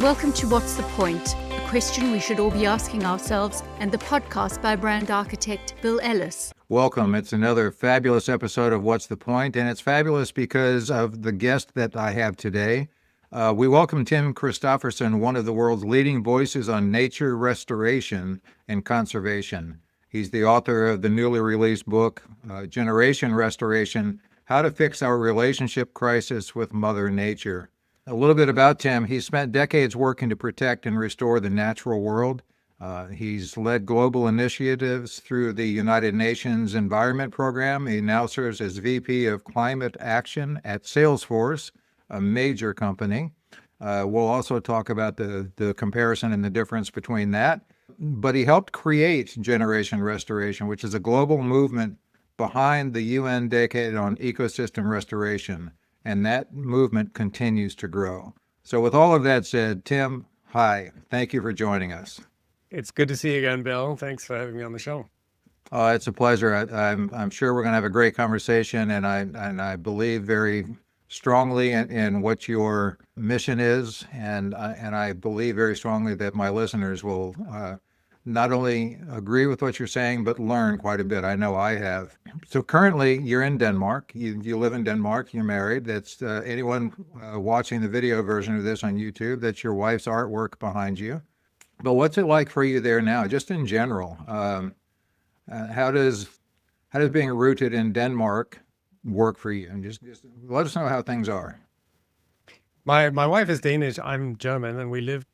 Welcome to What's the Point? A question we should all be asking ourselves, and the podcast by brand architect Bill Ellis. Welcome. It's another fabulous episode of What's the Point? And it's fabulous because of the guest that I have today. We welcome Tim Christophersen, one of the world's leading voices on nature restoration and conservation. He's the author of the newly released book, Generation Restoration: How to Fix Our Relationship Crisis with Mother Nature. A little bit about Tim. He spent decades working to protect and restore the natural world. He's led global initiatives through the United Nations Environment Program. He now serves as VP of Climate Action at Salesforce, a major company. We'll also talk about the comparison and the difference between that. But he helped create Generation Restoration, which is a global movement behind the UN Decade on Ecosystem Restoration. And that movement continues to grow. So with all of that said, Tim, hi. Thank you for joining us. It's good to see you again, Bill. Thanks for having me on the show. It's a pleasure. I'm sure we're going to have a great conversation, and I believe very strongly in what your mission is, and I believe very strongly that my listeners will not only agree with what you're saying, but learn quite a bit. I know I have. So currently, you're in Denmark. You live in Denmark. You're married. That's anyone watching the video version of this on YouTube. That's your wife's artwork behind you. But what's it like for you there now, just in general? How does being rooted in Denmark work for you? And just let us know how things are. My wife is Danish. I'm German, and we lived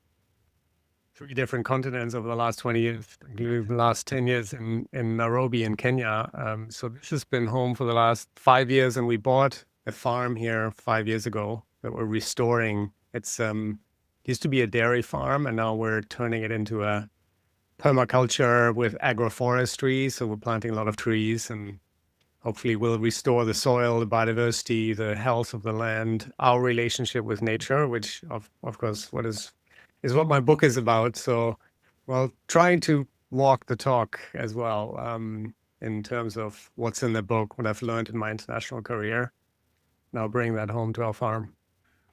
3 different continents over the last 20 years, including the last 10 years in Nairobi in Kenya. So this has been home for the last 5 years, and we bought a farm here 5 years ago that we're restoring. It's used to be a dairy farm, and now we're turning it into a permaculture with agroforestry. So we're planting a lot of trees, and hopefully we'll restore the soil, the biodiversity, the health of the land, our relationship with nature, which of course is what my book is about. So, well, trying to walk the talk as well in terms of what's in the book, what I've learned in my international career. Now bring that home to our farm.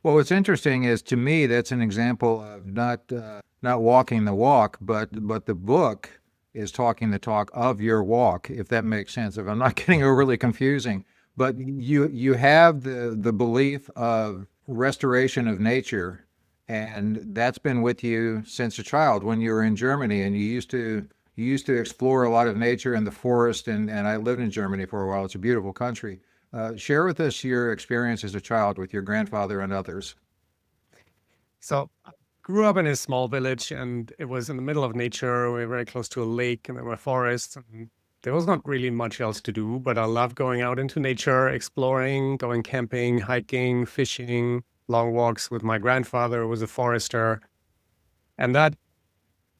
Well, what's interesting is, to me, that's an example of not walking the walk, but the book is talking the talk of your walk, if that makes sense. If I'm not getting overly confusing, but you have the belief of restoration of nature, and that's been with you since a child when you were in Germany, and you used to explore a lot of nature in the forest, and I lived in Germany for a while. It's a beautiful country. Share with us your experience as a child with your grandfather and others. So I grew up in a small village, and it was in the middle of nature. We were very close to a lake, and there were forests, and there was not really much else to do, but I loved going out into nature, exploring, going camping, hiking, fishing, long walks with my grandfather, who was a forester. And that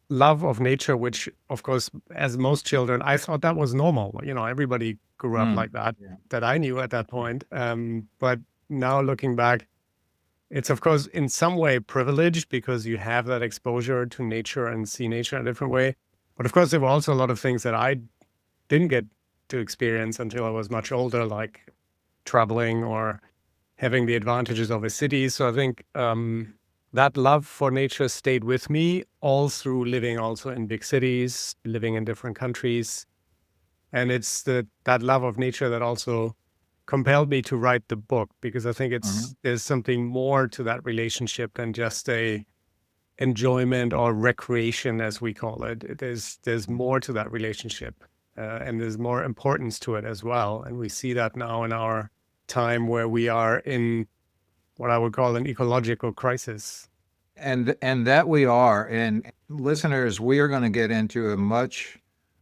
love of nature, which, of course, as most children, I thought that was normal. You know, everybody grew up like that, that I knew at that point. But now looking back, it's, of course, in some way privileged because you have that exposure to nature and see nature in a different way. But of course, there were also a lot of things that I didn't get to experience until I was much older, like traveling or having the advantages of a city. So I think that love for nature stayed with me all through living also in big cities, living in different countries. And it's that love of nature that also compelled me to write the book, because I think there's something more to that relationship than just a enjoyment or recreation, as we call it. There's more to that relationship, and there's more importance to it as well. And we see that now in our time where we are in what I would call an ecological crisis. And that we are. And listeners, we are going to get into a much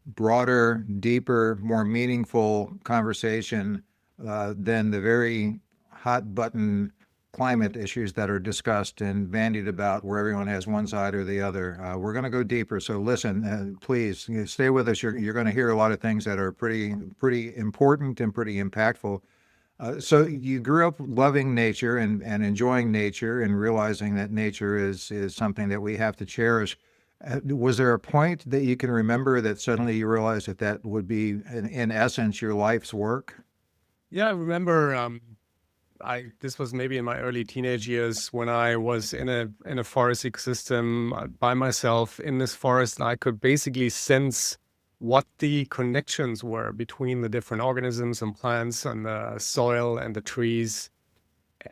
broader, deeper, more meaningful conversation than the very hot button climate issues that are discussed and bandied about, where everyone has one side or the other. We're going to go deeper. So listen, please stay with us. You're going to hear a lot of things that are pretty important and pretty impactful. So you grew up loving nature and enjoying nature and realizing that nature is something that we have to cherish. Was there a point that you can remember that suddenly you realized that would be, in essence, your life's work? Yeah, I remember this was maybe in my early teenage years when I was in a forest ecosystem by myself in this forest. I could basically sense what the connections were between the different organisms and plants and the soil and the trees,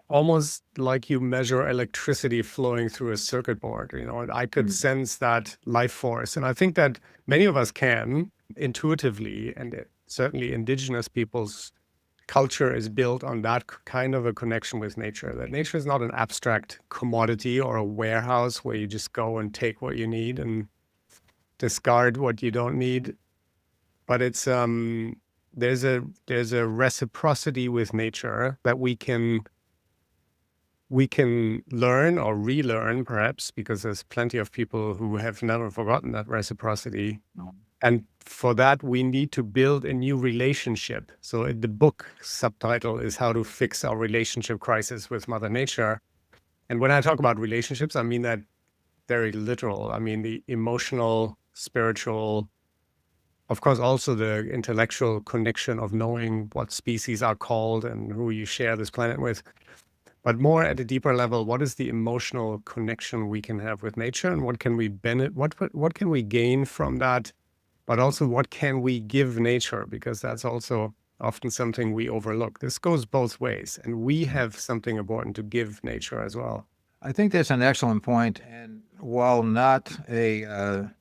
almost like you measure electricity flowing through a circuit board. I could sense that life force. And I think that many of us can intuitively, and certainly indigenous people's culture is built on that kind of a connection with nature, that nature is not an abstract commodity or a warehouse where you just go and take what you need and discard what you don't need. But it's there's a reciprocity with nature that we can learn or relearn, perhaps, because there's plenty of people who have never forgotten that reciprocity. And for that, we need to build a new relationship. So the book subtitle is How to Fix Our Relationship Crisis with Mother Nature. And when I talk about relationships, I mean that very literal. I mean the emotional, spiritual, of course, also the intellectual connection of knowing what species are called and who you share this planet with. But more at a deeper level, what is the emotional connection we can have with nature, and what can we what can we gain from that? But also, what can we give nature? Because that's also often something we overlook. This goes both ways, and we have something important to give nature as well. I think that's an excellent point. And while not a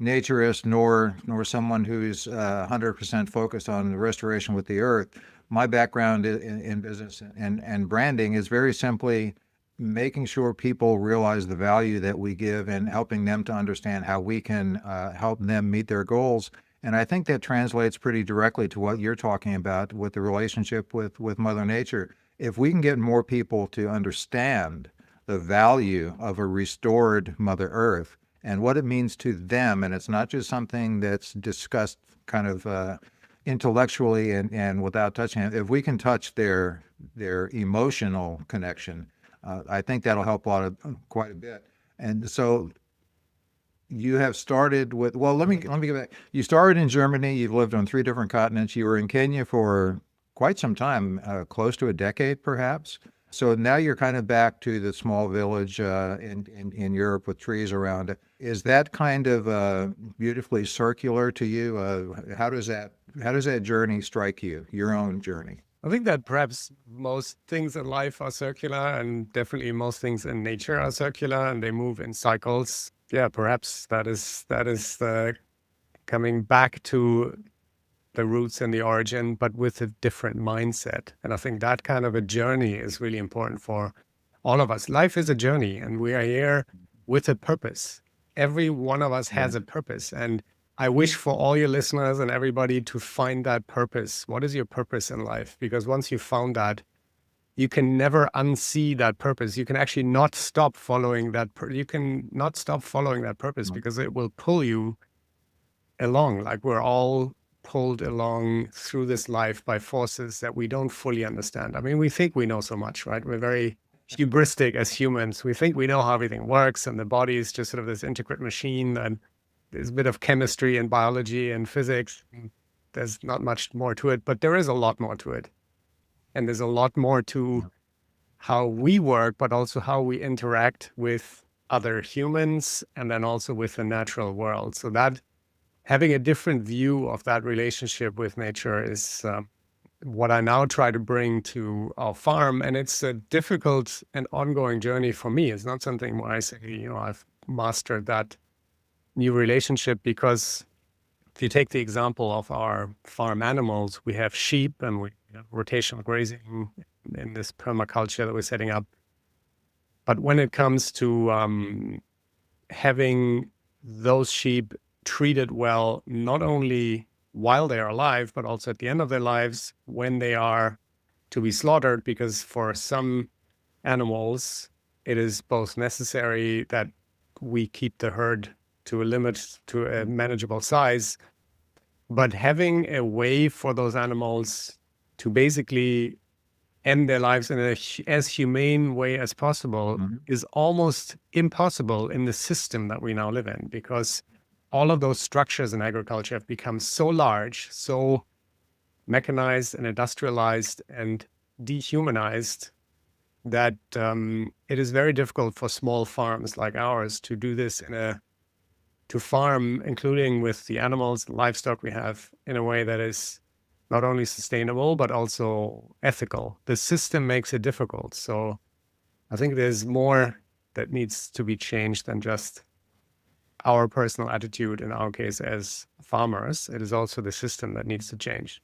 naturist nor someone who's 100% focused on the restoration with the earth, my background in business and branding is very simply making sure people realize the value that we give and helping them to understand how we can help them meet their goals. And I think that translates pretty directly to what you're talking about with the relationship with Mother Nature. If we can get more people to understand the value of a restored Mother Earth and what it means to them, and it's not just something that's discussed kind of intellectually and without touching it, if we can touch their emotional connection, I think that'll help quite a bit. And so you have started with, well, let me get back. You started in Germany. You've lived on 3 different continents. You were in Kenya for quite some time, close to a decade, perhaps. So now you're kind of back to the small village in Europe with trees around it. Is that kind of beautifully circular to you? How does that journey strike you, your own journey? I think that perhaps most things in life are circular, and definitely most things in nature are circular, and they move in cycles. Yeah, perhaps that is coming back to the roots and the origin, but with a different mindset. And I think that kind of a journey is really important for all of us. Life is a journey, and we are here with a purpose. Every one of us has a purpose, and I wish for all your listeners and everybody to find that purpose. What is your purpose in life? Because once you found that, you can never unsee that purpose. You can actually not stop following that. You can not stop following that purpose because it will pull you along. Like we're all pulled along through this life by forces that we don't fully understand. I mean, we think we know so much, right? We're very hubristic as humans. We think we know how everything works, and the body is just sort of this intricate machine, and there's a bit of chemistry and biology and physics. There's not much more to it, but there is a lot more to it. And there's a lot more to how we work, but also how we interact with other humans and then also with the natural world. So that having a different view of that relationship with nature is what I now try to bring to our farm. And it's a difficult and ongoing journey for me. It's not something where I say, I've mastered that new relationship, because if you take the example of our farm animals, we have sheep and we have rotational grazing in this permaculture that we're setting up. But when it comes to having those sheep treated well, not only while they are alive, but also at the end of their lives when they are to be slaughtered, because for some animals, it is both necessary that we keep the herd to a limit, to a manageable size, but having a way for those animals to basically end their lives in as humane way as possible is almost impossible in the system that we now live in, because all of those structures in agriculture have become so large, so mechanized and industrialized, and dehumanized that it is very difficult for small farms like ours to do this to farm, including with the animals and livestock we have, in a way that is not only sustainable, but also ethical. The system makes it difficult. So I think there's more that needs to be changed than just our personal attitude, in our case, as farmers. It is also the system that needs to change.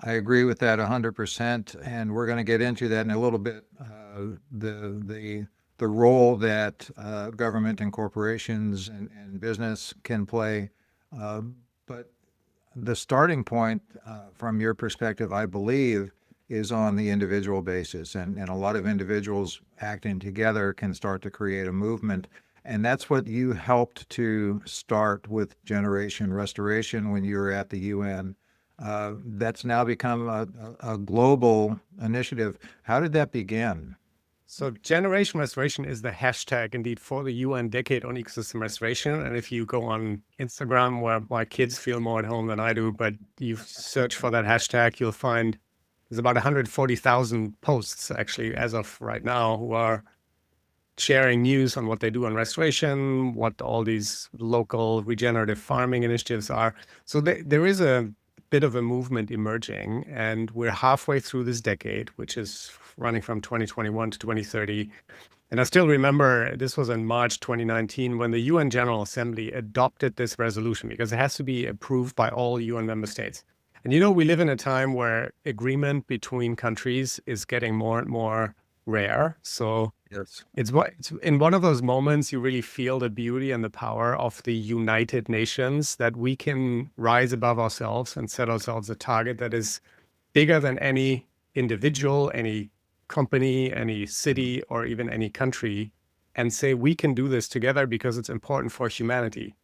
I agree with that 100%, and we're going to get into that in a little bit. The role that government and corporations and business can play, but the starting point, from your perspective, I believe, is on the individual basis, and a lot of individuals acting together can start to create a movement. And that's what you helped to start with Generation Restoration when you were at the UN. That's now become a global initiative. How did that begin? So Generation Restoration is the hashtag indeed for the UN Decade on Ecosystem Restoration. And if you go on Instagram, where my kids feel more at home than I do, but you search for that hashtag, you'll find there's about 140,000 posts actually as of right now who are sharing news on what they do on restoration, what all these local regenerative farming initiatives are. So there is a bit of a movement emerging, and we're halfway through this decade, which is running from 2021 to 2030. And I still remember this was in March 2019 when the UN General Assembly adopted this resolution, because it has to be approved by all UN member states. And we live in a time where agreement between countries is getting more and more rare. So Yes. it's in one of those moments you really feel the beauty and the power of the United Nations, that we can rise above ourselves and set ourselves a target that is bigger than any individual, any company, any city, or even any country, and say we can do this together because it's important for humanity.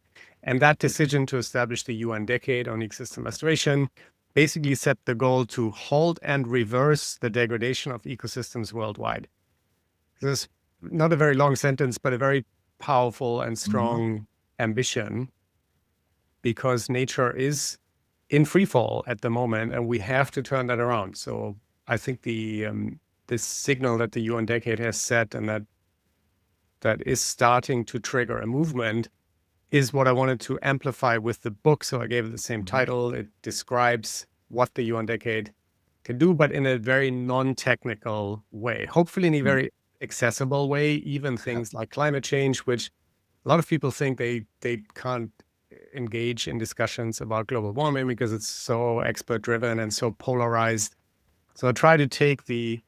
And that decision to establish the UN Decade on Ecosystem Restoration basically set the goal to halt and reverse the degradation of ecosystems worldwide. This is not a very long sentence, but a very powerful and strong ambition, because nature is in free fall at the moment, and we have to turn that around. So I think this signal that the UN Decade has set, and that is starting to trigger a movement, is what I wanted to amplify with the book. So I gave it the same title. It describes what the UN Decade can do, but in a very non-technical way, hopefully in a very accessible way. Even things like climate change, which a lot of people think they can't engage in discussions about global warming because it's so expert driven and so polarized. So I try to take the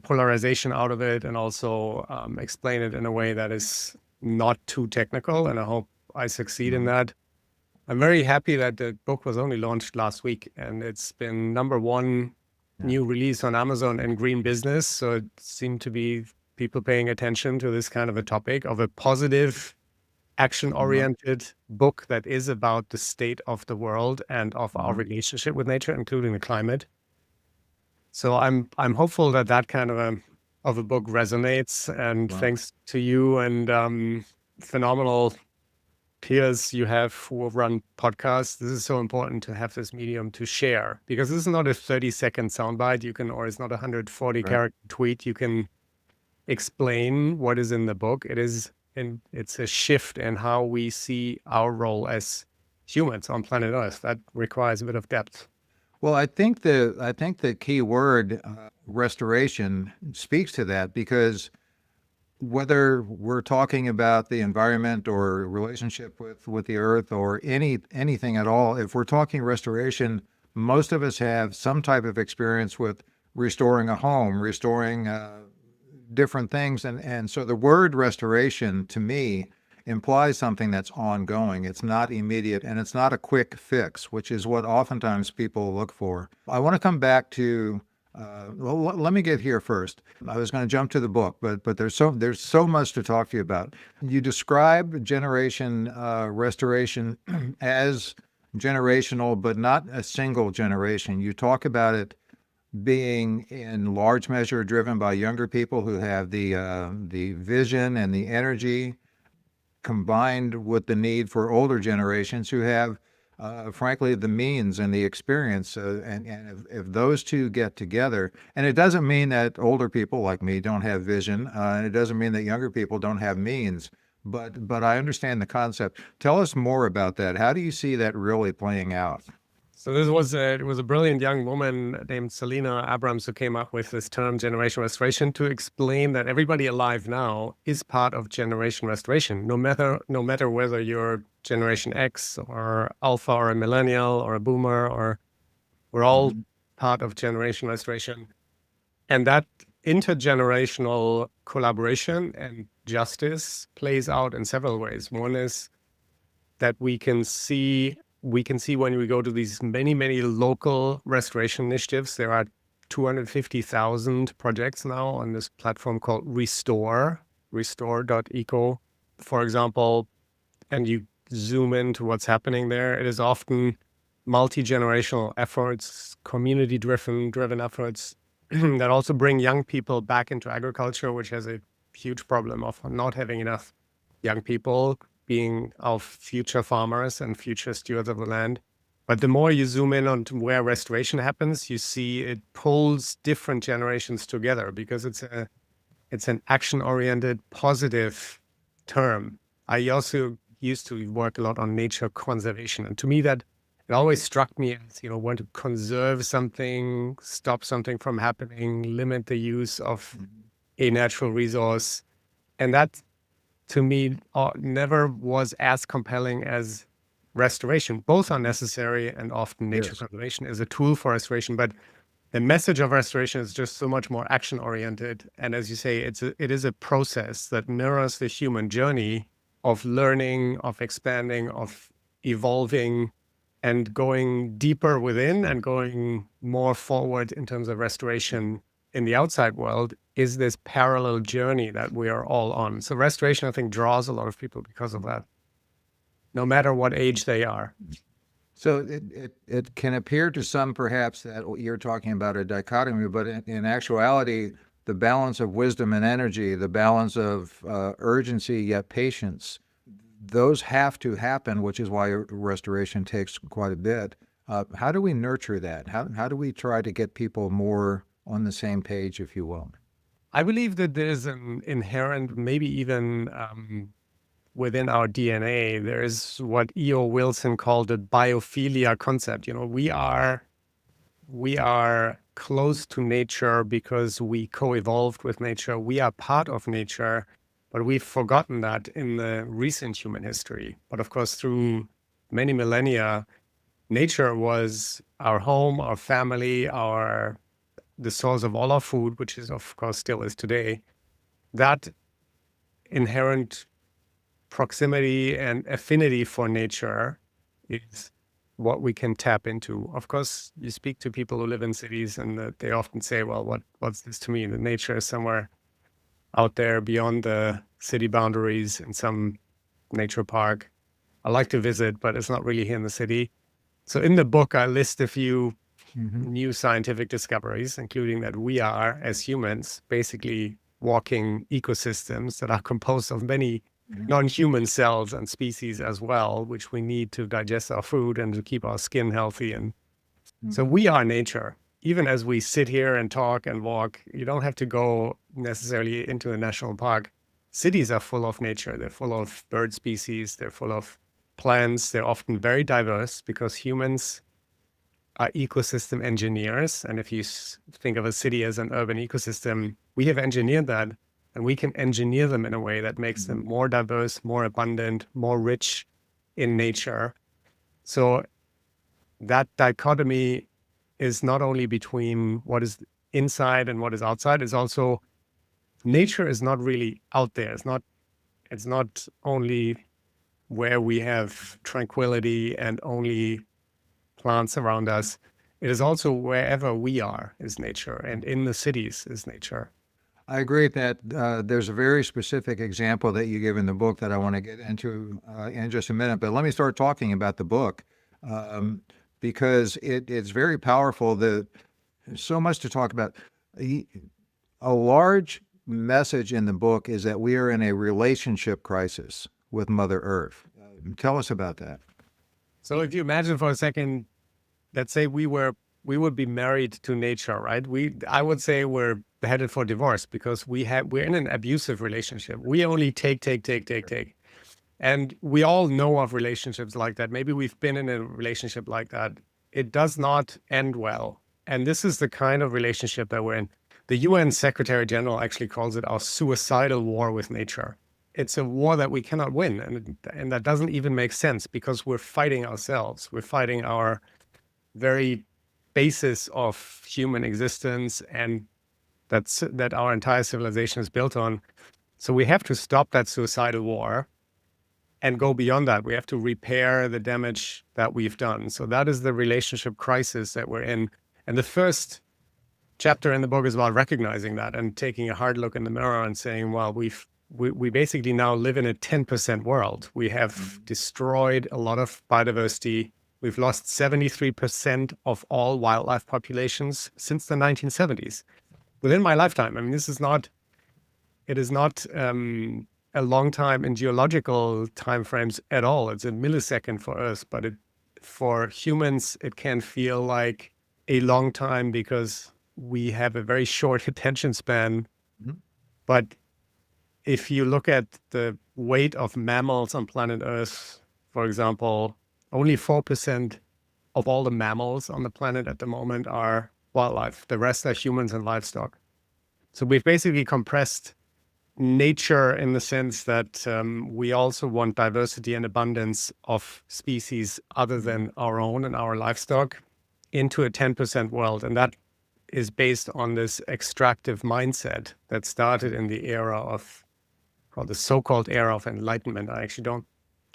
polarization out of it, and also explain it in a way that is not too technical, and I hope I succeed in that. I'm very happy that the book was only launched last week, and it's been #1 new release on Amazon and Green Business. So it seemed to be people paying attention to this kind of a topic of a positive, action-oriented book that is about the state of the world and of our relationship with nature, including the climate. So I'm hopeful that kind of a book resonates, and thanks to you and phenomenal peers you have who run podcasts, this is so important to have this medium to share, because this is not a 30-second soundbite or it's not a 140-character tweet. You can explain what is in the book. It's a shift in how we see our role as humans on planet Earth that requires a bit of depth. Well, I think the key word, restoration, speaks to that, because whether we're talking about the environment or relationship with the earth or anything at all, if we're talking restoration, most of us have some type of experience with restoring a home, restoring different things, and so the word restoration to me implies something that's ongoing. It's not immediate, and it's not a quick fix, which is what oftentimes people look for. I want to come back to, well, let me get here first. I was going to jump to the book, but there's so much to talk to you about. You describe generation restoration as generational, but not a single generation. You talk about it being in large measure driven by younger people who have the vision and the energy, combined with the need for older generations who have frankly, the means and the experience. And if those two get together, and it doesn't mean that older people like me don't have vision, and it doesn't mean that younger people don't have means, but I understand the concept. Tell us more about that. How do you see that really playing out? So it was a brilliant young woman named Selena Abrams who came up with this term generation restoration to explain that everybody alive now is part of generation restoration, no matter whether you're Generation X or Alpha or a millennial or a boomer, or we're all part of generation restoration. And that intergenerational collaboration and justice plays out in several ways. One is that we can see when we go to these many local restoration initiatives. There are 250,000 projects now on this platform called restore.eco, for example, and you zoom into what's happening there. It is often multi-generational efforts, community-driven efforts that also bring young people back into agriculture, which has a huge problem of not having enough young people being our future farmers and future stewards of the land. But the more you zoom in on to where restoration happens, you see it pulls different generations together because it's an action-oriented, positive term. I also used to work a lot on nature conservation, and to me that it always struck me as, want to conserve something, stop something from happening, limit the use of a natural resource, and that to me never was as compelling as restoration. Both are necessary, and often nature conservation is a tool for restoration, but the message of restoration is just so much more action oriented. And as you say, it is a process that mirrors the human journey of learning, of expanding, of evolving, and going deeper within and going more forward in terms of restoration in the outside world is this parallel journey that we are all on. So restoration, I think, draws a lot of people because of that, no matter what age they are. So it can appear to some perhaps that you're talking about a dichotomy, but in actuality, the balance of wisdom and energy, the balance of urgency yet patience, those have to happen, which is why restoration takes quite a bit. How do we nurture that? How do we try to get people more on the same page, if you will? I believe that there's an inherent, maybe even within our DNA, there is what E.O. Wilson called the biophilia concept. We are close to nature because we co-evolved with nature. We are part of nature, but we've forgotten that in the recent human history. But of course, through many millennia, nature was our home, our family, the source of all our food, which is, of course, still is today. That inherent proximity and affinity for nature is what we can tap into. Of course, you speak to people who live in cities and they often say, well, what's this to me? The nature is somewhere out there beyond the city boundaries in some nature park. I like to visit, but it's not really here in the city. So in the book, I list a few new scientific discoveries, including that we are, as humans, basically walking ecosystems that are composed of many non-human cells and species as well, which we need to digest our food and to keep our skin healthy. And so we are nature. Even as we sit here and talk and walk, you don't have to go necessarily into a national park. Cities are full of nature. They're full of bird species. They're full of plants. They're often very diverse because humans are ecosystem engineers. And if you think of a city as an urban ecosystem, we have engineered that, and we can engineer them in a way that makes them more diverse, more abundant, more rich in nature. So that dichotomy is not only between what is inside and what is outside, it's also nature is not really out there. It's not only where we have tranquility and only plants around us. It is also wherever we are is nature, and in the cities is nature. I agree that there's a very specific example that you give in the book that I want to get into in just a minute. But let me start talking about the book because it's very powerful. There's so much to talk about. A large message in the book is that we are in a relationship crisis with Mother Earth. Tell us about that. So if you imagine for a second, let's say we would be married to nature, right? I would say we're headed for divorce because we're in an abusive relationship. We only take, take, take, take, take. And we all know of relationships like that. Maybe we've been in a relationship like that. It does not end well. And this is the kind of relationship that we're in. The UN Secretary General actually calls it our suicidal war with nature. It's a war that we cannot win. And that doesn't even make sense because we're fighting ourselves. We're fighting our very basis of human existence, and that our entire civilization is built on. So we have to stop that suicidal war and go beyond that. We have to repair the damage that we've done. So that is the relationship crisis that we're in. And the first chapter in the book is about recognizing that and taking a hard look in the mirror and saying, well, we basically now live in a 10% world. We have destroyed a lot of biodiversity. We've lost 73% of all wildlife populations since the 1970s. Within my lifetime. I mean, it is not a long time in geological timeframes at all. It's a millisecond for Earth, but for humans, it can feel like a long time because we have a very short attention span. Mhm. But if you look at the weight of mammals on planet Earth, for example, only 4% of all the mammals on the planet at the moment are wildlife. The rest are humans and livestock. So we've basically compressed nature in the sense that we also want diversity and abundance of species other than our own and our livestock into a 10% world. And that is based on this extractive mindset that started in the era of, or the so-called era of enlightenment. I actually don't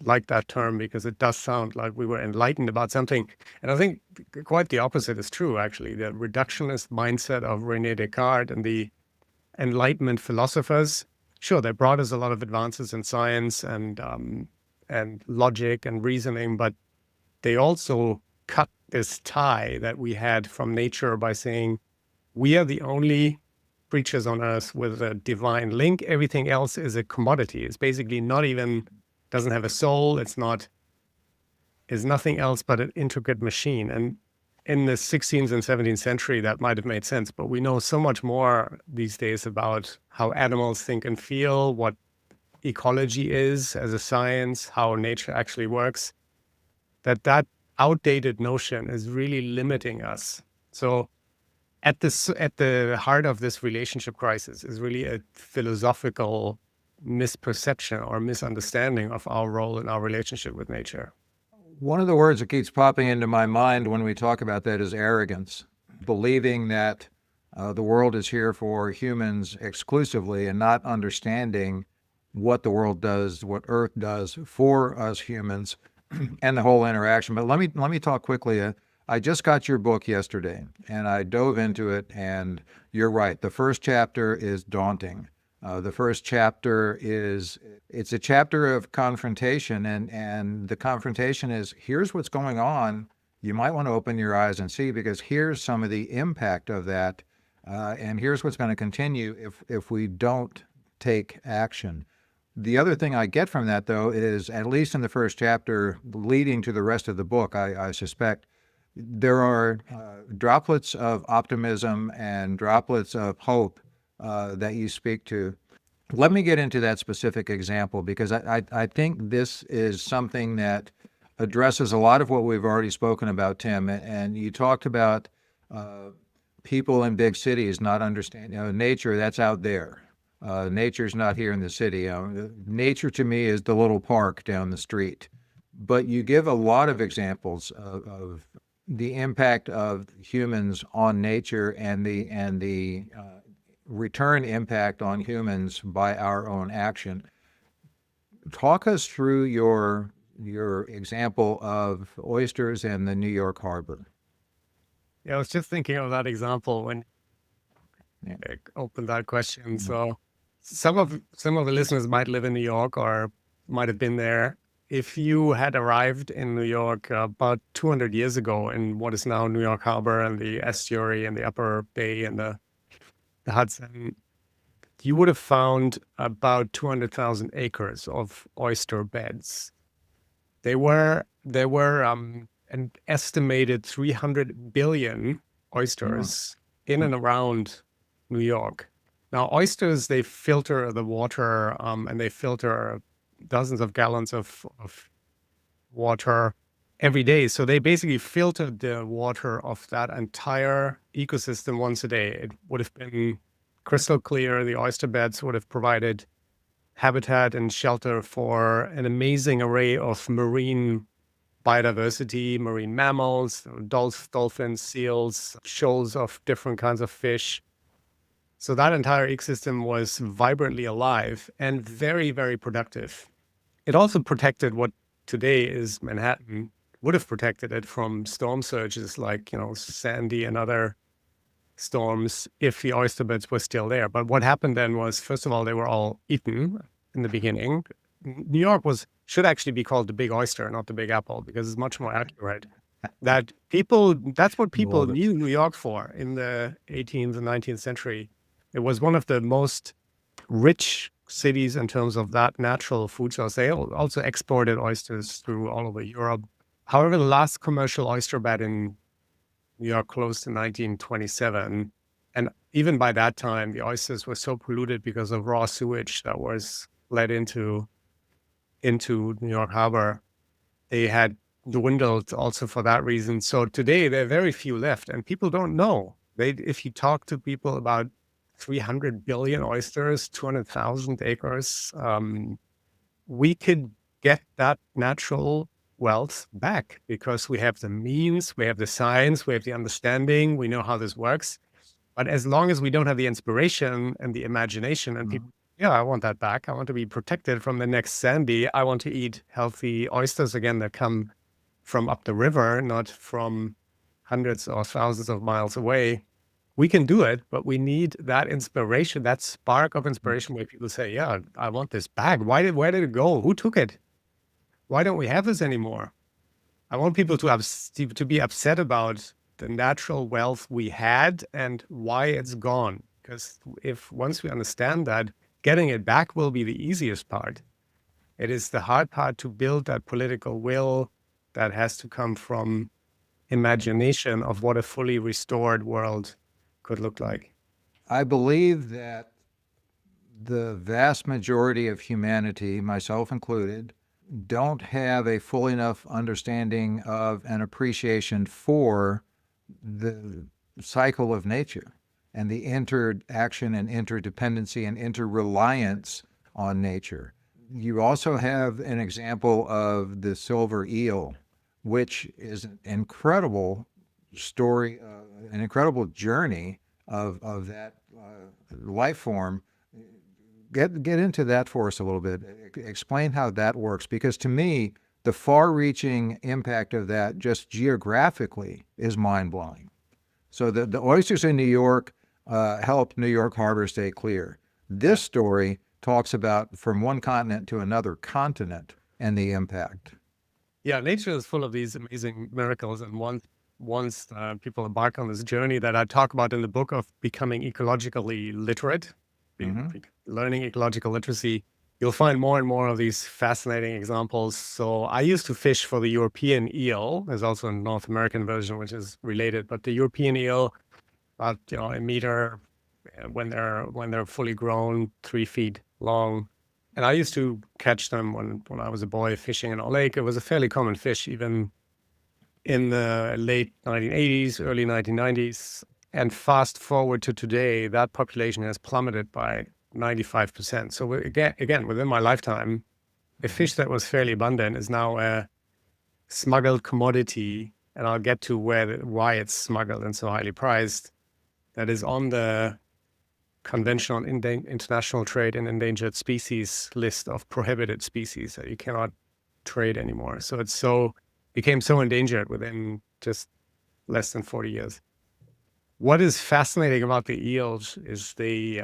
like that term because it does sound like we were enlightened about something. And I think quite the opposite is true, actually. The reductionist mindset of René Descartes and the Enlightenment philosophers, sure, they brought us a lot of advances in science and logic and reasoning, but they also cut this tie that we had from nature by saying we are the only creatures on Earth with a divine link. Everything else is a commodity. It's basically not even, doesn't have a soul. It's nothing else but an intricate machine. And in the 16th and 17th century, that might have made sense, but we know so much more these days about how animals think and feel, what ecology is as a science, how nature actually works, that outdated notion is really limiting us. So at the heart of this relationship crisis is really a philosophical misperception or misunderstanding of our role in our relationship with nature. One of the words that keeps popping into my mind when we talk about that is arrogance, believing that the world is here for humans exclusively and not understanding what the world does, what Earth does for us humans, and the whole interaction. But let me talk quickly. I just got your book yesterday, and I dove into it, and you're right. The first chapter is daunting. The first chapter it's a chapter of confrontation, and the confrontation is, here's what's going on. You might want to open your eyes and see, because here's some of the impact of that, and here's what's going to continue if we don't take action. The other thing I get from that, though, is, at least in the first chapter, leading to the rest of the book, I suspect, there are droplets of optimism and droplets of hope that you speak to. Let me get into that specific example, because I think this is something that addresses a lot of what we've already spoken about, Tim. And you talked about people in big cities not understanding nature. That's out there. Nature's not here in the city. Nature to me is the little park down the street. But you give a lot of examples of the impact of humans on nature and the return impact on humans by our own action. Talk us through your example of oysters and the New York Harbor. Yeah, I was just thinking of that example when Yeah. I opened that question. So some of the listeners might live in New York or might have been there. If you had arrived in New York about 200 years ago in what is now New York Harbor and the estuary and the Upper Bay and the Hudson, you would have found about 200,000 acres of oyster beds. There were an estimated 300 billion oysters in and around New York. Now, oysters, they filter the water, and they filter dozens of gallons of water every day. So they basically filtered the water of that entire ecosystem once a day. It would have been crystal clear. The oyster beds would have provided habitat and shelter for an amazing array of marine biodiversity, marine mammals, dolphins, seals, shoals of different kinds of fish. So that entire ecosystem was vibrantly alive and very, very productive. It also protected what today is Manhattan, would have protected it from storm surges like, Sandy and other storms if the oyster beds were still there. But what happened then was, first of all, they were all eaten in the beginning. New York should actually be called the Big Oyster, not the Big Apple, because it's much more accurate. That's what people knew New York for in the 18th and 19th century. It was one of the most rich cities in terms of that natural food source. They also exported oysters through all over Europe. However, the last commercial oyster bed in New York closed in 1927. And even by that time, the oysters were so polluted because of raw sewage that was let into New York Harbor. They had dwindled also for that reason. So today there are very few left, and people don't know. If you talk to people about 300 billion oysters, 200,000 acres, we could get that natural wealth back because we have the means, we have the science, we have the understanding, we know how this works. But as long as we don't have the inspiration and the imagination and people, I want that back. I want to be protected from the next Sandy. I want to eat healthy oysters again that come from up the river, not from hundreds or thousands of miles away. We can do it, but we need that inspiration, that spark of inspiration where people say, yeah, I want this back. Where did it go? Who took it? Why don't we have this anymore? I want people to be upset about the natural wealth we had and why it's gone. Because once we understand that, getting it back will be the easiest part. It is the hard part to build that political will that has to come from imagination of what a fully restored world could look like. I believe that the vast majority of humanity, myself included, don't have a full enough understanding of and appreciation for the cycle of nature and the interaction and interdependency and interreliance on nature. You also have an example of the silver eel, which is an incredible story, an incredible journey of that life form. Get into that for us a little bit. Explain how that works, because to me, the far-reaching impact of that just geographically is mind-blowing. So the oysters in New York helped New York Harbor stay clear. This story talks about from one continent to another continent and the impact. Yeah, nature is full of these amazing miracles. And once people embark on this journey that I talk about in the book of becoming ecologically literate, learning ecological literacy, you'll find more and more of these fascinating examples. So I used to fish for the European eel. There's also a North American version, which is related, but the European eel, about a meter when they're fully grown, 3 feet long. And I used to catch them when I was a boy fishing in our lake. It was a fairly common fish, even in the late 1980s, early 1990s. And fast forward to today, that population has plummeted by 95%. So again, within my lifetime, a fish that was fairly abundant is now a smuggled commodity. And I'll get to why it's smuggled and so highly prized. That is on the conventional international trade in endangered species list of prohibited species that you cannot trade anymore. So it became so endangered within just less than 40 years. What is fascinating about the eels is they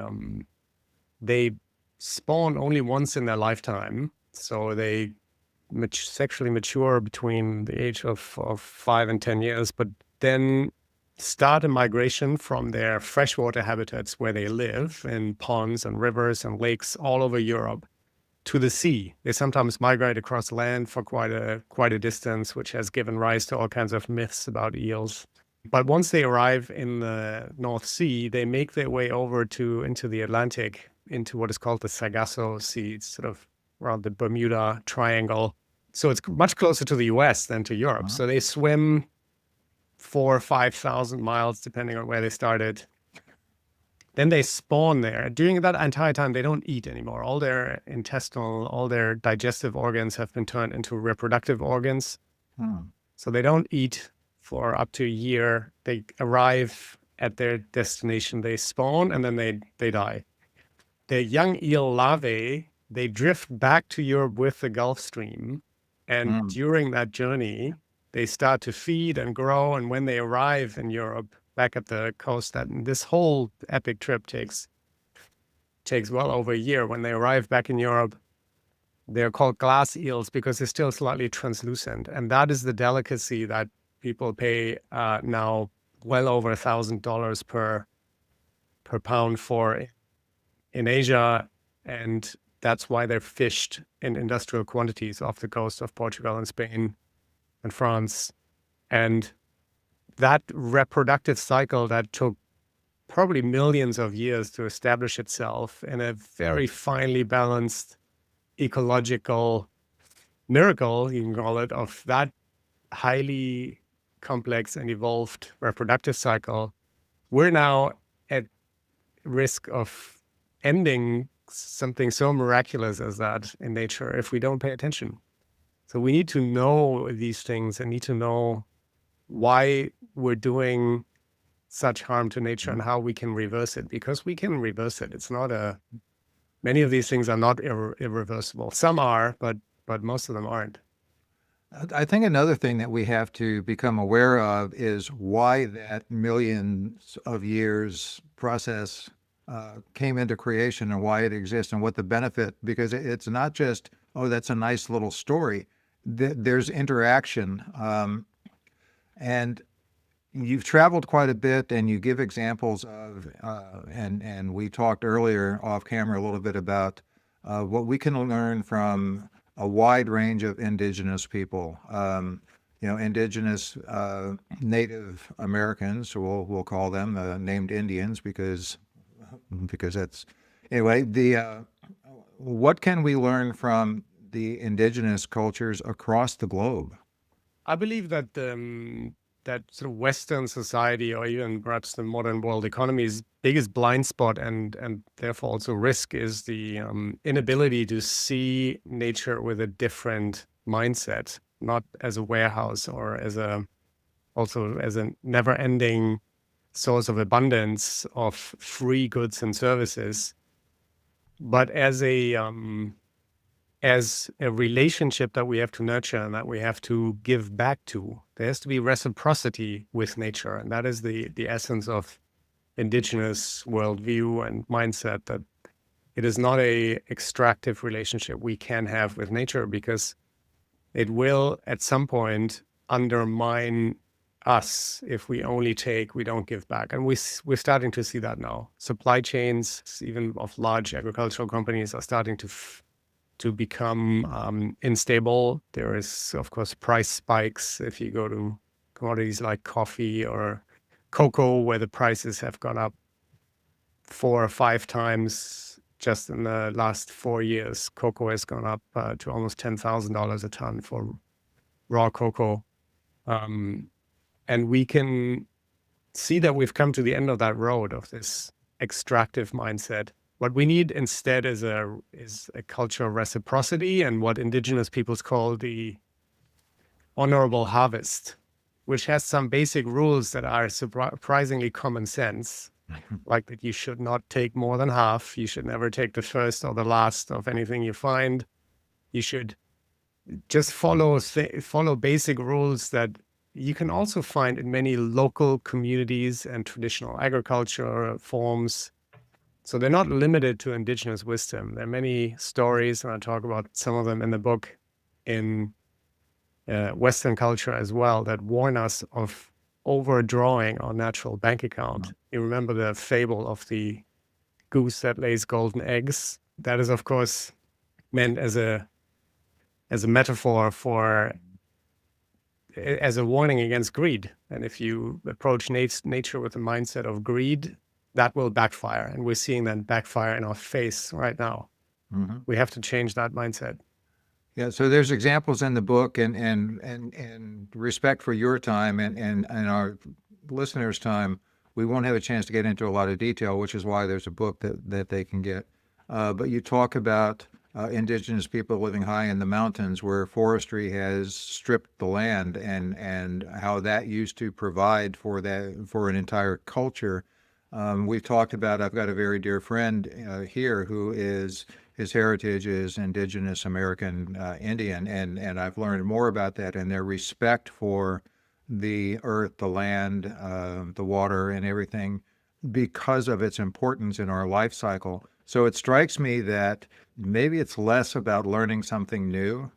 spawn only once in their lifetime. So they sexually mature between the age of 5 and 10 years, but then start a migration from their freshwater habitats where they live in ponds and rivers and lakes all over Europe to the sea. They sometimes migrate across land for quite a distance, which has given rise to all kinds of myths about eels. But once they arrive in the North Sea, they make their way over into the Atlantic, into what is called the Sargasso Sea. It's sort of around the Bermuda Triangle. So it's much closer to the US than to Europe. Uh-huh. So they swim 4,000 or 5,000 miles, depending on where they started. Then they spawn there. During that entire time, they don't eat anymore. All their all their digestive organs have been turned into reproductive organs. So they don't eat for up to a year. They arrive at their destination, they spawn, and then they die. The young eel larvae, they drift back to Europe with the Gulf Stream. And during that journey, they start to feed and grow. And when they arrive in Europe, back at the coast, that this whole epic trip takes well over a year. When they arrive back in Europe, they're called glass eels because they're still slightly translucent. And that is the delicacy that people pay now well over $1,000 per pound for in Asia. And that's why they're fished in industrial quantities off the coast of Portugal and Spain and France. And that reproductive cycle that took probably millions of years to establish itself in a very finely balanced ecological miracle, you can call it, of that highly complex and evolved reproductive cycle, we're now at risk of ending something so miraculous as that in nature if we don't pay attention. So we need to know these things and need to know why we're doing such harm to nature and how we can reverse it, because we can reverse it. It's not many of these things are not irreversible. Some are, but most of them aren't. I think another thing that we have to become aware of is why that millions of years process came into creation and why it exists and what the benefit, because it's not just, oh, that's a nice little story. There's interaction. And you've traveled quite a bit and you give examples of, and we talked earlier off camera a little bit about what we can learn from a wide range of indigenous people. Indigenous Native Americans, we'll call them named Indians because that's, anyway, what can we learn from the indigenous cultures across the globe? I believe that that sort of Western society, or even perhaps the modern world economy's biggest blind spot and therefore also risk, is the inability to see nature with a different mindset, not as a warehouse or as a never-ending source of abundance of free goods and services, but as a relationship that we have to nurture and that we have to give back to. There has to be reciprocity with nature. And that is the essence of indigenous worldview and mindset, that it is not a extractive relationship we can have with nature, because it will at some point undermine us if we only take, we don't give back. And we're starting to see that now. Supply chains, even of large agricultural companies, are starting to become unstable. There is, of course, price spikes if you go to commodities like coffee or cocoa, where the prices have gone up 4 or 5 times just in the last 4 years. Cocoa has gone up to almost $10,000 a ton for raw cocoa. And we can see that we've come to the end of that road of this extractive mindset. What we need instead is a culture of reciprocity and what indigenous peoples call the honorable harvest, which has some basic rules that are surprisingly common sense, like that you should not take more than half. You should never take the first or the last of anything you find. You should just follow basic rules that you can also find in many local communities and traditional agriculture forms. So they're not limited to indigenous wisdom. There are many stories, and I talk about some of them in the book, in Western culture as well, that warn us of overdrawing our natural bank account. You remember the fable of the goose that lays golden eggs? That is, of course, meant as a metaphor as a warning against greed. And if you approach nature with a mindset of greed, that will backfire. And we're seeing that backfire in our face right now. Mm-hmm. We have to change that mindset. Yeah, so there's examples in the book, and respect for your time and our listeners' time. We won't have a chance to get into a lot of detail, which is why there's a book that they can get. But you talk about indigenous people living high in the mountains where forestry has stripped the land, and how that used to provide for an entire culture. We've talked about, I've got a very dear friend here who his heritage is indigenous American Indian, and I've learned more about that and their respect for the earth, the land, the water, and everything because of its importance in our life cycle. So it strikes me that maybe it's less about learning something new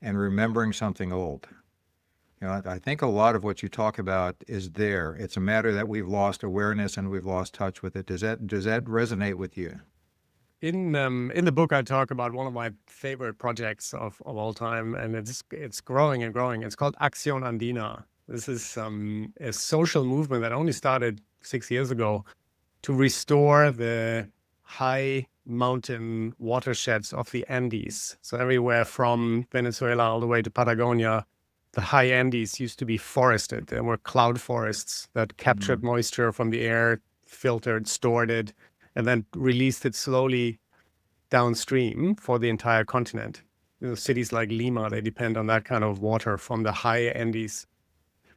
and remembering something old. I think a lot of what you talk about is there. It's a matter that we've lost awareness and we've lost touch with it. Does that resonate with you? In the book, I talk about one of my favorite projects of all time, and it's growing and growing. It's called Acción Andina. This is a social movement that only started 6 years ago to restore the high mountain watersheds of the Andes. So everywhere from Venezuela all the way to Patagonia, the high Andes used to be forested. There were cloud forests that captured moisture from the air, filtered, stored it, and then released it slowly downstream for the entire continent. Cities like Lima, they depend on that kind of water from the high Andes.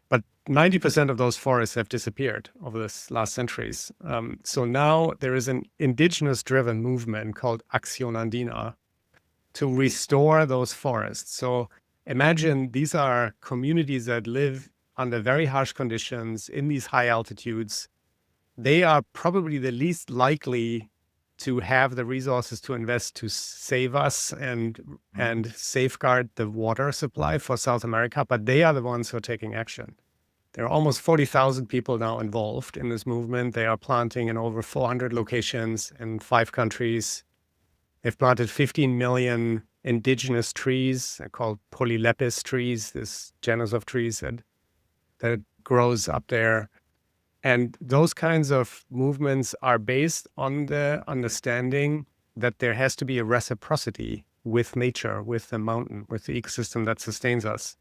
But 90% of those forests have disappeared over this last centuries. So now there is an indigenous-driven movement called Acción Andina to restore those forests. So imagine these are communities that live under very harsh conditions in these high altitudes. They are probably the least likely to have the resources to invest to save us and safeguard the water supply for South America, but they are the ones who are taking action. There are almost 40,000 people now involved in this movement. They are planting in over 400 locations in 5 countries. They've planted 15 million indigenous trees. They're called polylepis trees, this genus of trees that grows up there. And those kinds of movements are based on the understanding that there has to be a reciprocity with nature, with the mountain, with the ecosystem that sustains us.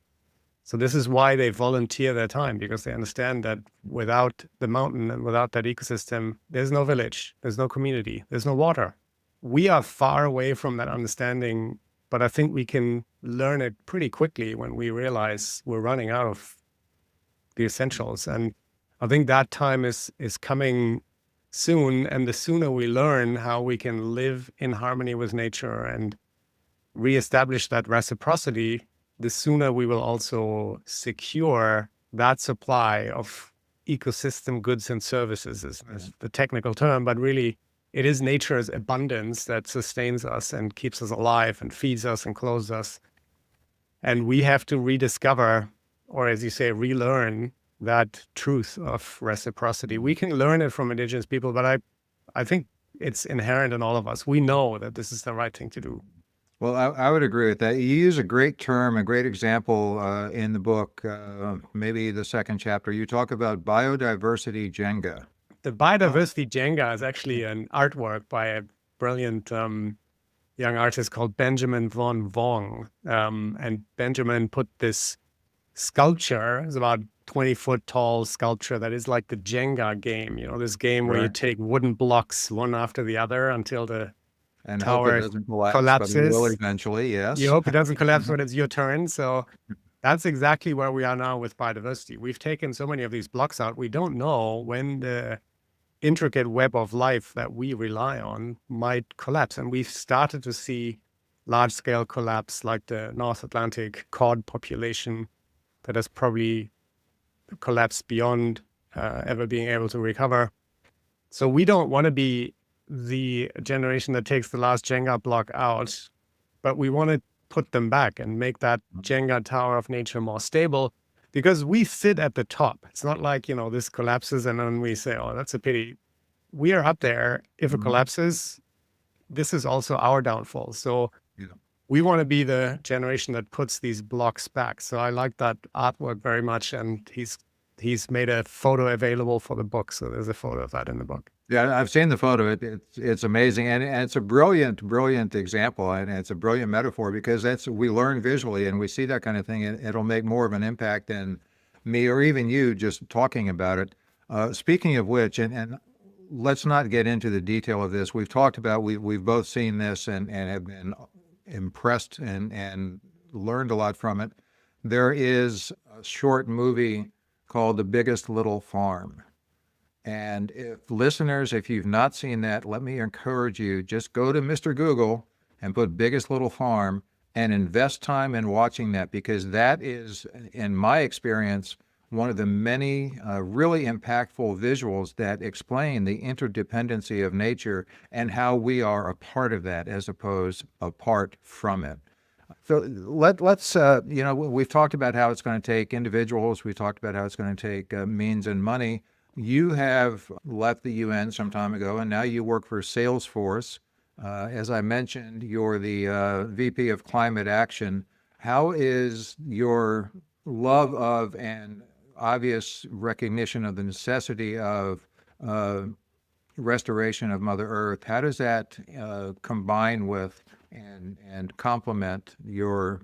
So this is why they volunteer their time, because they understand that without the mountain and without that ecosystem, there's no village, there's no community, there's no water. We are far away from that understanding, but I think we can learn it pretty quickly when we realize we're running out of the essentials. And I think that time is coming soon. And the sooner we learn how we can live in harmony with nature and reestablish that reciprocity, the sooner we will also secure that supply of ecosystem goods and services is the technical term, but really it is nature's abundance that sustains us and keeps us alive and feeds us and clothes us. And we have to rediscover, or as you say, relearn that truth of reciprocity. We can learn it from indigenous people, but I think it's inherent in all of us. We know that this is the right thing to do. Well, I would agree with that. You use a great term, a great example in the book, maybe the second chapter. You talk about biodiversity Jenga. The Biodiversity Jenga is actually an artwork by a brilliant young artist called Benjamin von Wong. And Benjamin put this sculpture, it's about 20-foot tall sculpture that is like the Jenga game, this game where you take wooden blocks one after the other until the tower collapses. But it will eventually, yes. You hope it doesn't collapse when it's your turn. So that's exactly where we are now with biodiversity. We've taken so many of these blocks out. We don't know when the intricate web of life that we rely on might collapse. And we've started to see large-scale collapse like the North Atlantic cod population that has probably collapsed beyond ever being able to recover. So we don't want to be the generation that takes the last Jenga block out, but we want to put them back and make that Jenga tower of nature more stable, because we sit at the top. It's not like, this collapses and then we say, oh, that's a pity. We are up there. If it collapses, this is also our downfall. So Yeah. We want to be the generation that puts these blocks back. So I like that artwork very much, and he's made a photo available for the book. So there's a photo of that in the book. Yeah, I've seen the photo. It's amazing, and it's a brilliant example, and it's a brilliant metaphor because we learn visually, and we see that kind of thing, and it'll make more of an impact than me or even you just talking about it. Speaking of which, and let's not get into the detail of this. We've talked about we've both seen this and have been impressed and learned a lot from it. There is a short movie called The Biggest Little Farm. And if you've not seen that, let me encourage you, just go to Mr. Google and put Biggest Little Farm and invest time in watching that, because that is, in my experience, one of the many really impactful visuals that explain the interdependency of nature and how we are a part of that as opposed apart from it. So let's, we've talked about how it's going to take individuals. We've talked about how it's going to take means and money. You have left the UN some time ago, and now you work for Salesforce. As I mentioned, you're the VP of Climate Action. How is your love of and obvious recognition of the necessity of restoration of Mother Earth, how does that combine with and complement the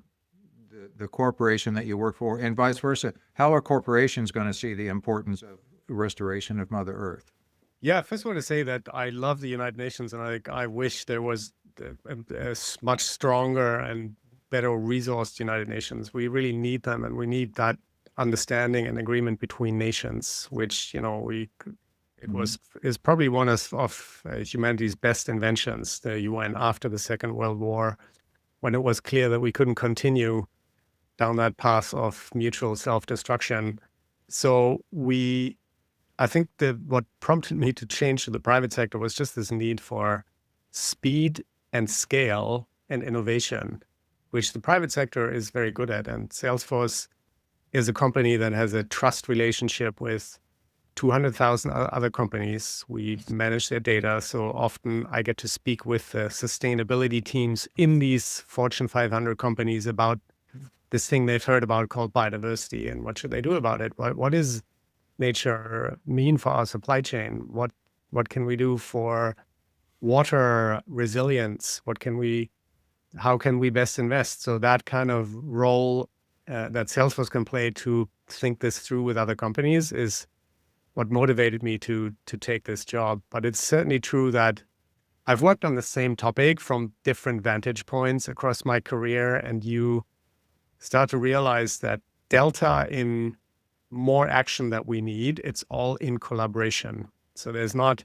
corporation that you work for, and vice versa? How are corporations going to see the importance of restoration of Mother Earth? Yeah, first I want to say that I love the United Nations, and I wish there was a much stronger and better resourced United Nations. We really need them, and we need that understanding and agreement between nations, which is probably one of humanity's best inventions, the UN, after the Second World War, when it was clear that we couldn't continue down that path of mutual self-destruction. So I think that what prompted me to change to the private sector was just this need for speed and scale and innovation, which the private sector is very good at. And Salesforce is a company that has a trust relationship with 200,000 other companies. We manage their data. So often I get to speak with the sustainability teams in these Fortune 500 companies about this thing they've heard about called biodiversity, and what should they do about it? What is nature mean for our supply chain? What can we do for water resilience? How can we best invest? So that kind of role that Salesforce can play to think this through with other companies is what motivated me to take this job. But it's certainly true that I've worked on the same topic from different vantage points across my career, and you start to realize that delta in more action that we need, it's all in collaboration. So there's not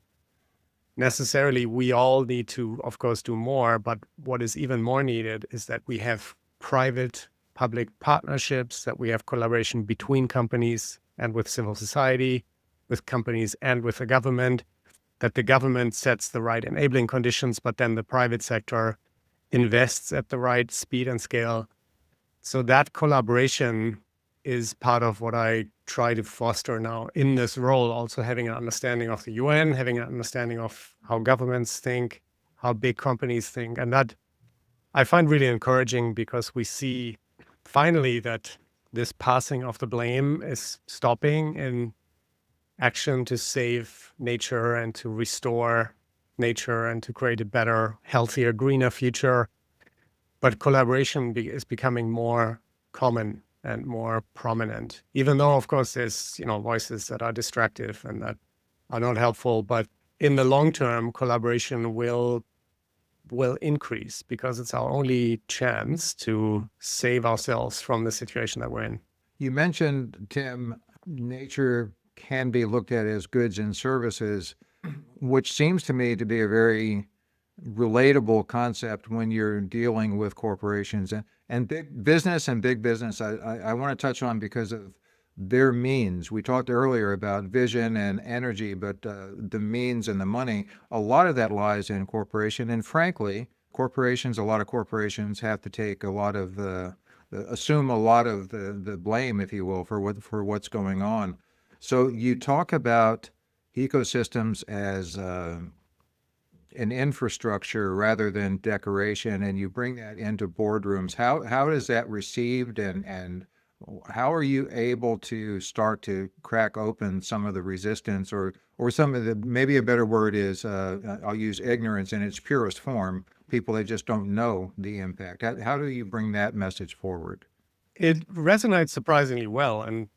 necessarily, we all need to, of course, do more, but what is even more needed is that we have private public partnerships, that we have collaboration between companies and with civil society, with companies and with the government, that the government sets the right enabling conditions, but then the private sector invests at the right speed and scale. So that collaboration is part of what I try to foster now in this role, also having an understanding of the UN, having an understanding of how governments think, how big companies think. And that I find really encouraging, because we see finally that this passing of the blame is stopping in action to save nature and to restore nature and to create a better, healthier, greener future. But collaboration is becoming more common and more prominent, even though, of course, there's voices that are distractive and that are not helpful. But in the long term, collaboration will increase, because it's our only chance to save ourselves from the situation that we're in. You mentioned, Tim, nature can be looked at as goods and services, which seems to me to be a very relatable concept when you're dealing with corporations and big business. I want to touch on because of their means. We talked earlier about vision and energy, but the means and the money, a lot of that lies in corporation. And frankly, a lot of corporations have to take a lot of assume a lot of the blame, if you will, for what's going on. So you talk about ecosystems as an infrastructure rather than decoration, and you bring that into boardrooms. How is that received, and how are you able to start to crack open some of the resistance, or some of the, maybe a better word is, I'll use ignorance in its purest form, people that just don't know the impact. How do you bring that message forward? It resonates surprisingly well. And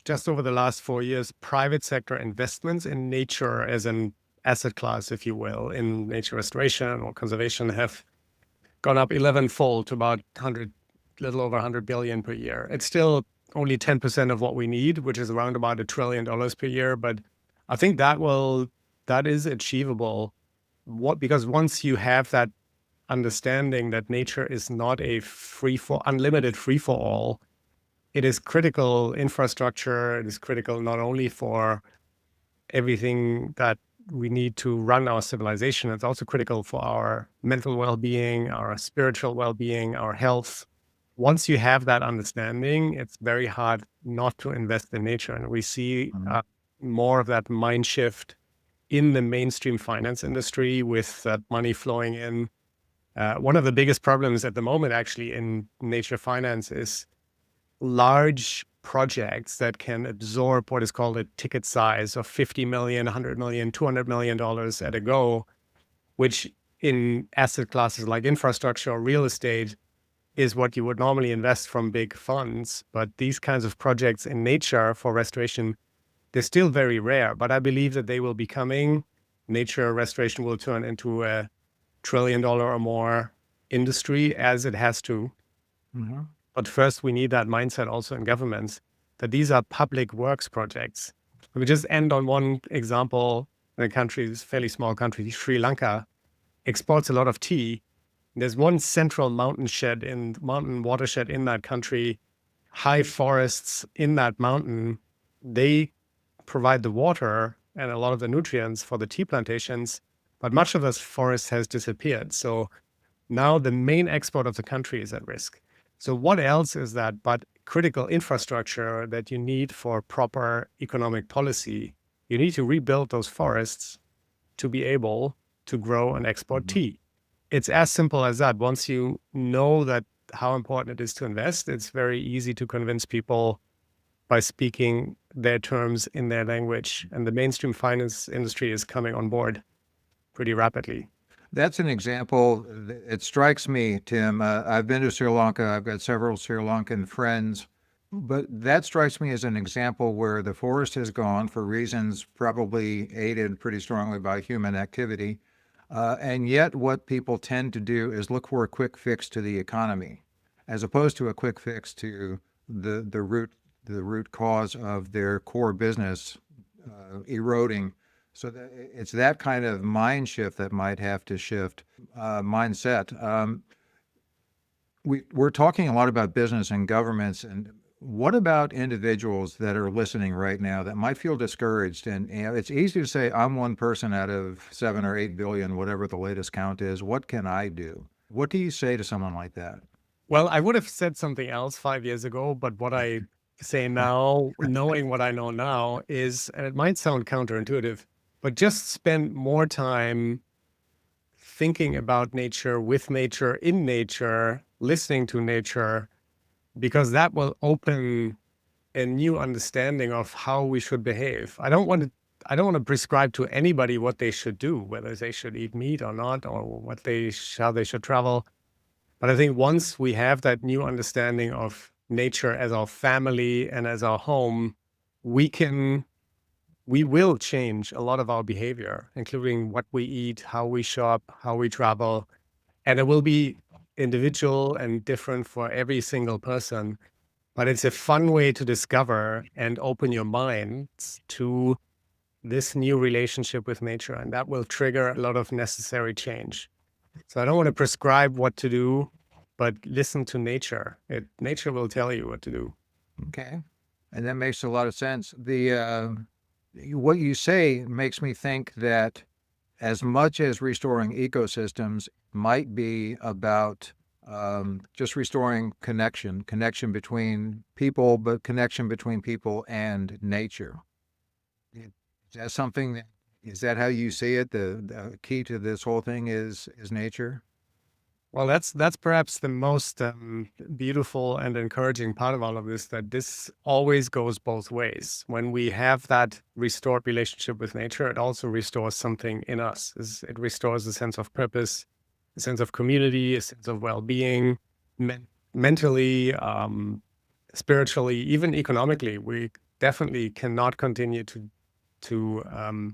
just over the last 4 years, private sector investments in nature as an asset class, if you will, in nature restoration or conservation have gone up 11-fold to about 100, little over 100 billion per year. It's still only 10% of what we need, which is around about $1 trillion per year. But I think that is achievable. Because once you have that understanding that nature is not a unlimited free for all, it is critical infrastructure. It is critical not only for everything that we need to run our civilization, it's also critical for our mental well-being, our spiritual well-being, our health. Once you have that understanding, it's very hard not to invest in nature. And we see more of that mind shift in the mainstream finance industry with that money flowing in. One of the biggest problems at the moment, actually, in nature finance is large projects that can absorb what is called a ticket size of 50 million, 100 million, $200 million at a go, which in asset classes like infrastructure or real estate is what you would normally invest from big funds. But these kinds of projects in nature for restoration, they're still very rare, but I believe that they will be coming. Nature restoration will turn into a $1 trillion or more industry, as it has to. Mm-hmm. But first, we need that mindset also in governments, that these are public works projects. Let me just end on one example. The country is a fairly small country, Sri Lanka, exports a lot of tea. There's one central mountain watershed in that country, high forests in that mountain. They provide the water and a lot of the nutrients for the tea plantations, but much of this forest has disappeared. So now the main export of the country is at risk. So what else is that but critical infrastructure that you need for proper economic policy? You need to rebuild those forests to be able to grow and export tea. It's as simple as that. Once you know that how important it is to invest, it's very easy to convince people by speaking their terms in their language. And the mainstream finance industry is coming on board pretty rapidly. That's an example. It strikes me, Tim. I've been to Sri Lanka. I've got several Sri Lankan friends, but that strikes me as an example where the forest has gone for reasons probably aided pretty strongly by human activity. And yet what people tend to do is look for a quick fix to the economy, as opposed to a quick fix to the root cause of their core business eroding. So it's that kind of mind shift that might have to shift mindset. We're talking a lot about business and governments, and what about individuals that are listening right now that might feel discouraged? And it's easy to say, I'm one person out of 7 or 8 billion, whatever the latest count is. What can I do? What do you say to someone like that? Well, I would have said something else 5 years ago, but what I say now, knowing what I know now, is, and it might sound counterintuitive, but just spend more time thinking about nature, with nature, in nature, listening to nature, because that will open a new understanding of how we should behave. I don't want to prescribe to anybody what they should do, whether they should eat meat or not, or how they should travel. But I think once we have that new understanding of nature as our family and as our home, we will change a lot of our behavior, including what we eat, how we shop, how we travel. And it will be individual and different for every single person. But it's a fun way to discover and open your mind to this new relationship with nature. And that will trigger a lot of necessary change. So I don't want to prescribe what to do, but listen to nature. Nature will tell you what to do. Okay. And that makes a lot of sense. What you say makes me think that as much as restoring ecosystems might be about just restoring connection between people, but connection between people and nature. Is that something that Is that how you see it? The key to this whole thing is nature? Well, that's perhaps the most beautiful and encouraging part of all of this, that this always goes both ways. When we have that restored relationship with nature, it also restores something in us. It restores a sense of purpose, a sense of community, a sense of well-being, mentally, spiritually, even economically. We definitely cannot continue to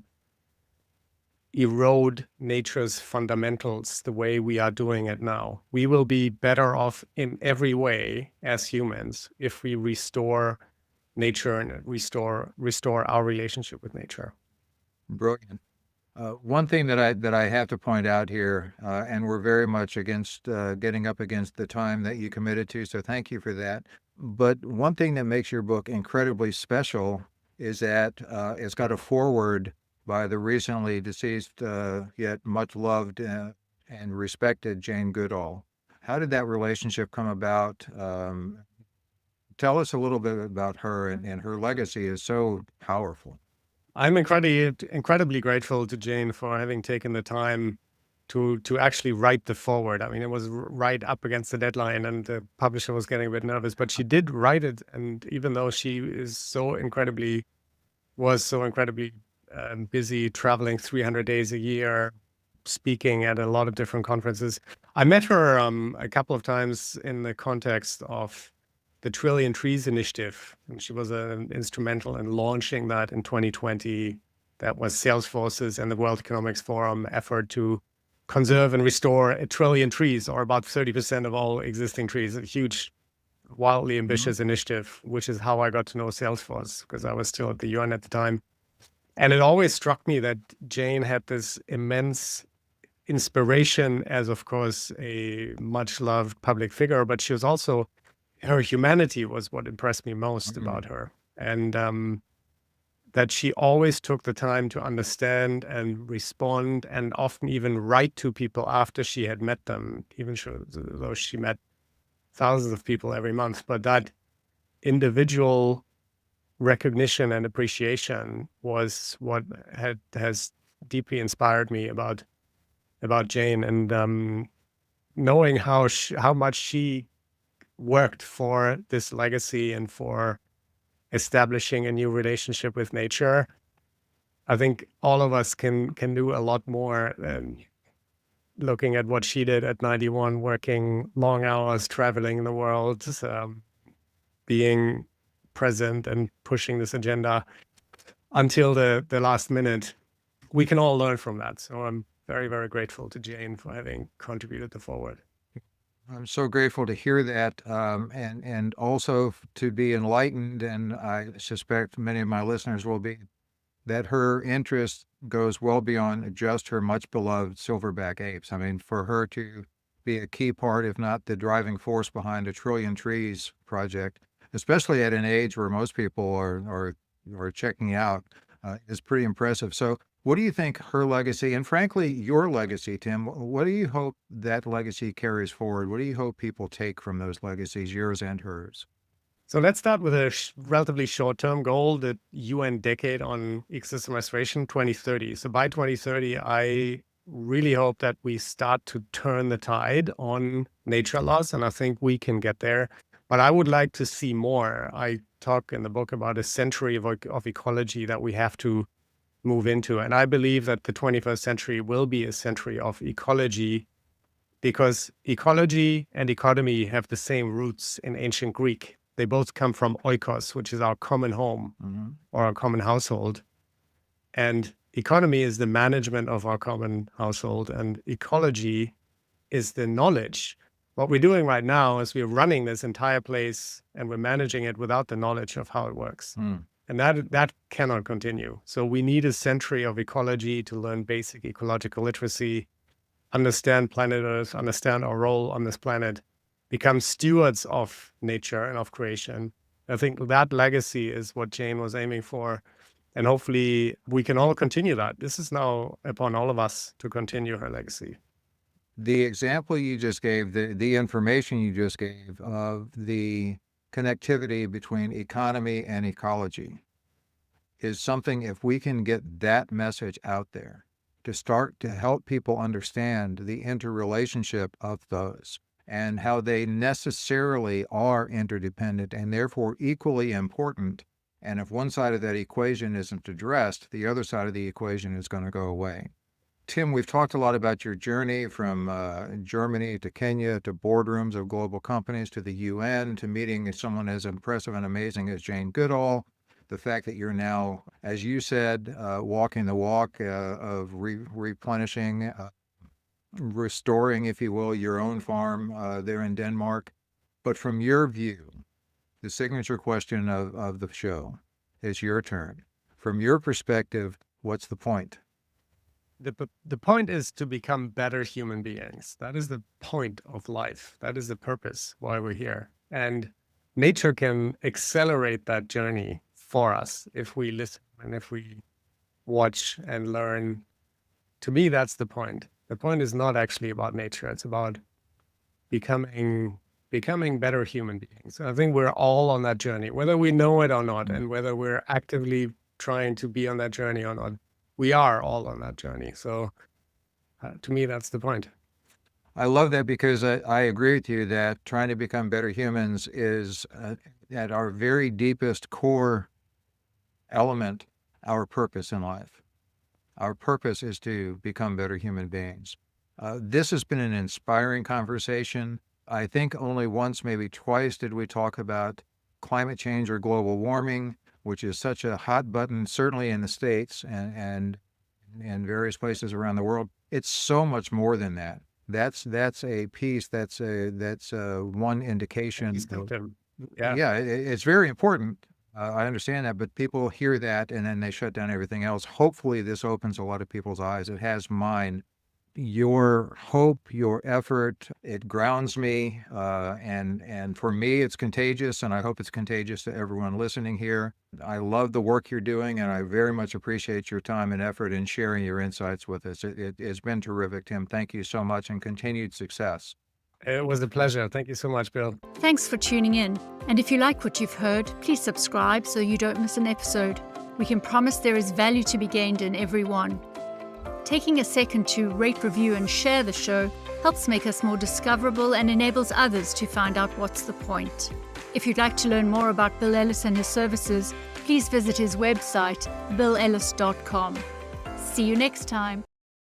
erode nature's fundamentals the way we are doing it now. We will be better off in every way as humans if we restore nature and restore our relationship with nature. Brilliant. One thing that I have to point out here, and we're very much against getting up against the time that you committed to, so thank you for that. But one thing that makes your book incredibly special is that it's got a foreword by the recently deceased, yet much loved and respected Jane Goodall. How did that relationship come about? Tell us a little bit about her, and her legacy is so powerful. I'm incredibly grateful to Jane for having taken the time to actually write the foreword. I mean, it was right up against the deadline, and the publisher was getting a bit nervous, but she did write it. And even though she is was so incredibly busy traveling 300 days a year, speaking at a lot of different conferences. I met her a couple of times in the context of the Trillion Trees Initiative, and she was instrumental in launching that in 2020. That was Salesforce's and the World Economics Forum effort to conserve and restore 1 trillion trees, or about 30% of all existing trees. A huge, wildly ambitious initiative, which is how I got to know Salesforce, because I was still at the UN at the time. And it always struck me that Jane had this immense inspiration as, of course, a much loved public figure, but she was also, her humanity was what impressed me most about her. And that she always took the time to understand and respond, and often even write to people after she had met them, even though she met thousands of people every month. But that individual recognition and appreciation was what has deeply inspired me about Jane, and knowing how much she worked for this legacy and for establishing a new relationship with nature. I think all of us can do a lot more than looking at what she did at 91, working long hours, traveling the world, being present and pushing this agenda until the last minute. We can all learn from that. So I'm very, very grateful to Jane for having contributed the forward. I'm so grateful to hear that, and also to be enlightened, and I suspect many of my listeners will be, that her interest goes well beyond just her much beloved silverback apes. I mean, for her to be a key part, if not the driving force behind a Trillion Trees project, especially at an age where most people are checking out, is pretty impressive. So what do you think her legacy, and frankly, your legacy, Tim, what do you hope that legacy carries forward? What do you hope people take from those legacies, yours and hers? So let's start with a relatively short-term goal, the UN Decade on Ecosystem Restoration 2030. So by 2030, I really hope that we start to turn the tide on nature loss, and I think we can get there. But I would like to see more. I talk in the book about a century of ecology that we have to move into. And I believe that the 21st century will be a century of ecology, because ecology and economy have the same roots in ancient Greek. They both come from oikos, which is our common home or our common household. And economy is the management of our common household, and ecology is the knowledge. What we're doing right now is we're running this entire place and we're managing it without the knowledge of how it works. And that cannot continue. So we need a century of ecology to learn basic ecological literacy, understand planet Earth, understand our role on this planet, become stewards of nature and of creation. I think that legacy is what Jane was aiming for. And hopefully we can all continue that. This is now upon all of us to continue her legacy. The example you just gave, the information you just gave of the connectivity between economy and ecology, is something, if we can get that message out there, to start to help people understand the interrelationship of those and how they necessarily are interdependent and therefore equally important. And if one side of that equation isn't addressed, the other side of the equation is going to go away. Tim, we've talked a lot about your journey from Germany to Kenya to boardrooms of global companies to the UN to meeting someone as impressive and amazing as Jane Goodall. The fact that you're now, as you said, walking the walk of replenishing, restoring, if you will, your own farm there in Denmark. But from your view, the signature question of the show is your turn. From your perspective, what's the point? The point is to become better human beings. That is the point of life. That is the purpose why we're here. And nature can accelerate that journey for us if we listen and if we watch and learn. To me, that's the point. The point is not actually about nature. It's about becoming better human beings. I think we're all on that journey, whether we know it or not, and whether we're actively trying to be on that journey or not. We are all on that journey. So to me, that's the point. I love that because I agree with you that trying to become better humans is at our very deepest core element, our purpose in life. Our purpose is to become better human beings. This has been an inspiring conversation. I think only once, maybe twice, did we talk about climate change or global warming, which is such a hot button, certainly in the States and various places around the world. It's so much more than that. That's a piece. That's one indication. Yeah, it's very important. I understand that, but people hear that and then they shut down everything else. Hopefully, this opens a lot of people's eyes. It has mine. Your hope, your effort, it grounds me, and for me, it's contagious, and I hope it's contagious to everyone listening here. I love the work you're doing, and I very much appreciate your time and effort in sharing your insights with us. It's been terrific, Tim. Thank you so much, and continued success. it was a pleasure. Thank you so much, Bill. Thanks for tuning in. And if you like what you've heard, please subscribe so you don't miss an episode. We can promise there is value to be gained in every one. Taking a second to rate, review, and share the show helps make us more discoverable and enables others to find out what's the point. If you'd like to learn more about Bill Ellis and his services, please visit his website, billellis.com. See you next time.